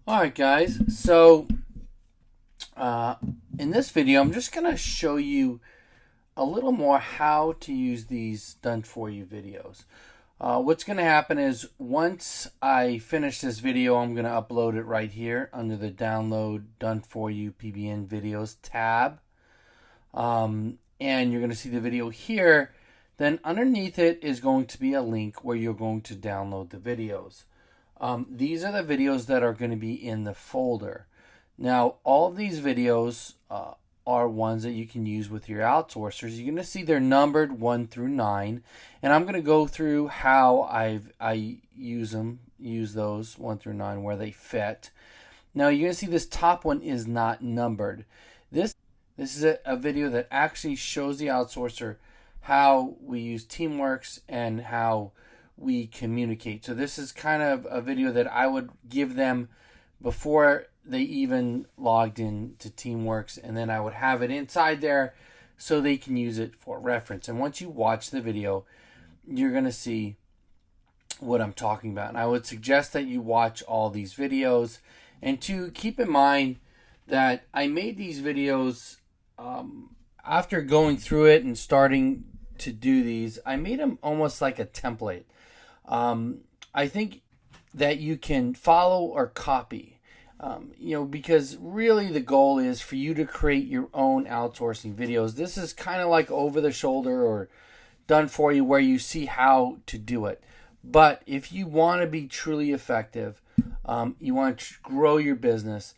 Alright guys, so in this video I'm just going to show you a little more how to use these done for you videos. What's going to happen is once I finish this video, I'm going to upload it right here under the download done for you PBN videos tab, and you're going to see the video here. Then underneath it is going to be a link where you're going to download the videos. These are the videos that are going to be in the folder. Now, all of these videos are ones that you can use with your outsourcers. You're going to see they're numbered 1 through 9, and I'm going to go through how I use those 1 through 9 where they fit. Now, you're going to see this top one is not numbered. This is a video that actually shows the outsourcer how we use Teamworks and how we communicate. So this is kind of a video that I would give them before they even logged in to Teamworks, and then I would have it inside there so they can use it for reference. And once you watch the video, you're going to see what I'm talking about. And I would suggest that you watch all these videos, and to keep in mind that I made these videos after going through it and starting to do these. I made them almost like a template. I think that you can follow or copy, because really the goal is for you to create your own outsourcing videos. This is kind of like over the shoulder or done for you where you see how to do it. But if you want to be truly effective, you want to grow your business,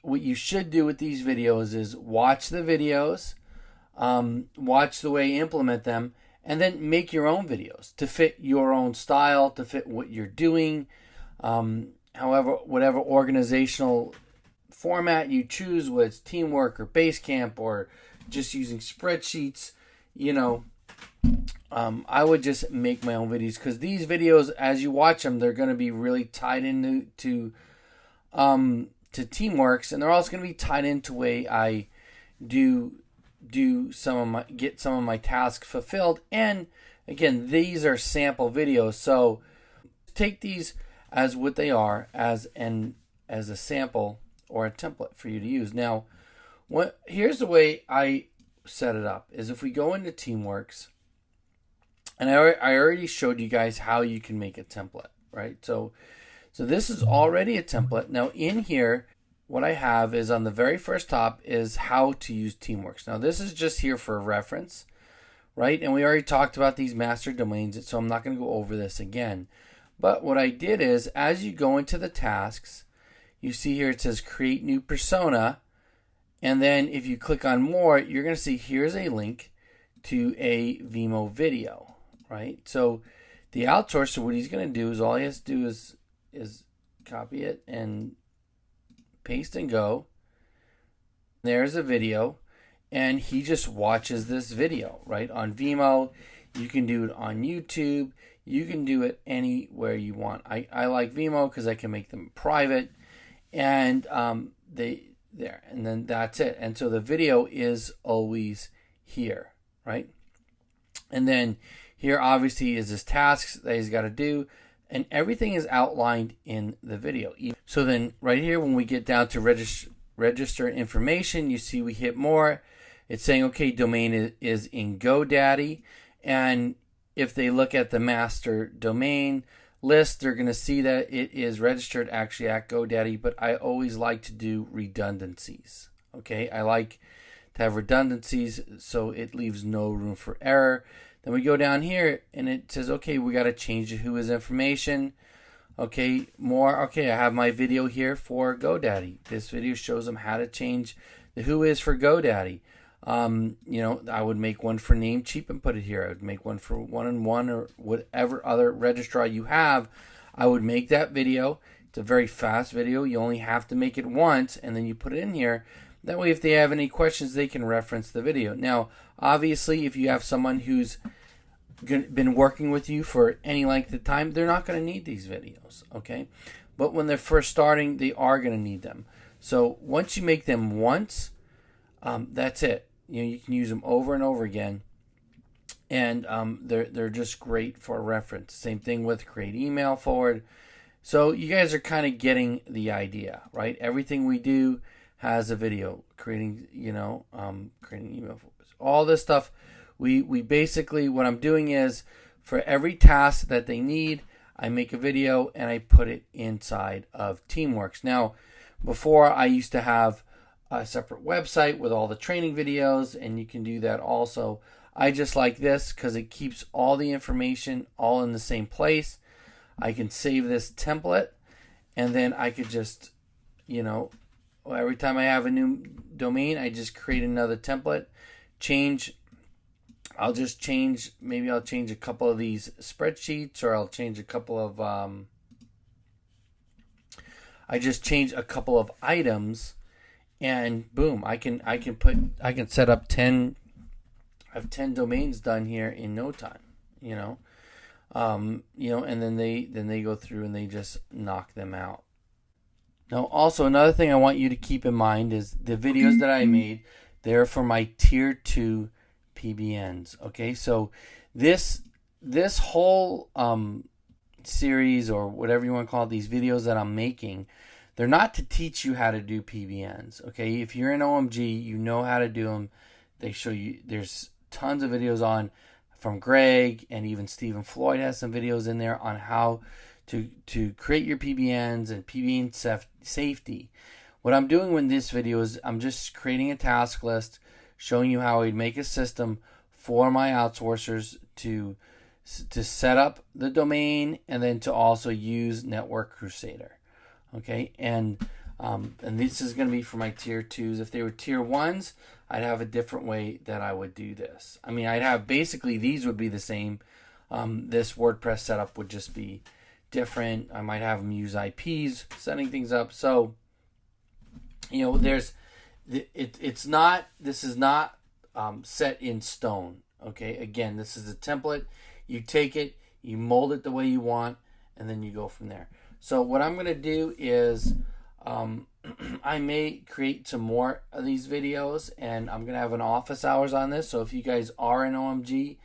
what you should do with these videos is watch the videos, watch the way you implement them, and then make your own videos to fit your own style, to fit what you're doing. However, whatever organizational format you choose, whether it's Teamwork or Basecamp or just using spreadsheets, I would just make my own videos, because these videos, as you watch them, they're going to be really tied into Teamworks, and they're also going to be tied into the way I get some of my tasks fulfilled. And again, these are sample videos, so take these as what they are, as a sample or a template for you to use. Now, here's the way I set it up is if we go into Teamworks, and I already showed you guys how you can make a template, right? So this is already a template. Now in here, what I have is on the very first top is how to use Teamworks. Now this is just here for reference, right? And we already talked about these master domains, so I'm not going to go over this again. But what I did is, as you go into the tasks, you see here it says create new persona, and then if you click on more, you're going to see here's a link to a Vimeo video, right? So the outsourcer, what he's going to do is all he has to do is copy it and paste and go. There's a video, and he just watches this video right on Vimeo. You can do it on YouTube. You can do it anywhere you want. I like Vimeo because I can make them private, and and then that's it. And so the video is always here, right? And then here obviously is his tasks that he's got to do, and everything is outlined in the video. So then right here, when we get down to register information, you see we hit more. It's saying, okay, domain is in GoDaddy. And if they look at the master domain list, they're going to see that it is registered actually at GoDaddy. But I always like to do redundancies. Okay, I like to have redundancies so it leaves no room for error. Then we go down here and it says, okay, we got to change the whois information. Okay, more. Okay, I have my video here for GoDaddy. This video shows them how to change the whois for GoDaddy. I would make one for Namecheap and put it here. I would make one for 1&1 or whatever other registrar you have. I would make that video. It's a very fast video. You only have to make it once, and then you put it in here. That way, if they have any questions, they can reference the video. Now, obviously, if you have someone who's been working with you for any length of time, they're not going to need these videos, okay? But when they're first starting, they are going to need them. So once you make them once, that's it. You can use them over and over again, and they're just great for reference. Same thing with create email forward. So you guys are kind of getting the idea, right? Everything we do has a video. Creating, creating email, all this stuff. We basically, what I'm doing is, for every task that they need, I make a video and I put it inside of Teamworks. Now, before I used to have a separate website with all the training videos, and you can do that also. I just like this because it keeps all the information all in the same place. I can save this template, and then I could just, every time I have a new domain, I just create another template, I'll just change, maybe I'll change a couple of these spreadsheets, or I'll change a couple of, I just change a couple of items, and boom, I can set up 10 domains done here in no time, and then they go through and they just knock them out. Now, also another thing I want you to keep in mind is the videos that I made, they're for my tier 2 PBNs. Okay, so this whole series, or whatever you want to call it, these videos that I'm making, they're not to teach you how to do PBNs. Okay, if you're in OMG, you know how to do them. They show you. There's tons of videos on from Greg, and even Stephen Floyd has some videos in there on how to create your PBNs and PBN safety. What I'm doing with this video is I'm just creating a task list, showing you how I'd make a system for my outsourcers to set up the domain, and then to also use Network Crusader. Okay, and this is going to be for my tier 2s. If they were tier 1s, I'd have a different way that I would do this. I mean, I'd have basically, these would be the same. This WordPress setup would just be different. I might have them use IPs, setting things up. So, this is not set in stone. Okay, again, this is a template. You take it, you mold it the way you want, and then you go from there. So what I'm going to do is I may create some more of these videos, and I'm going to have an office hours on this. So if you guys are in OMG,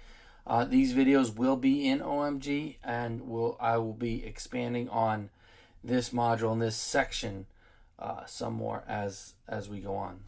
these videos will be in OMG, and I will be expanding on this module and this section some more as we go on.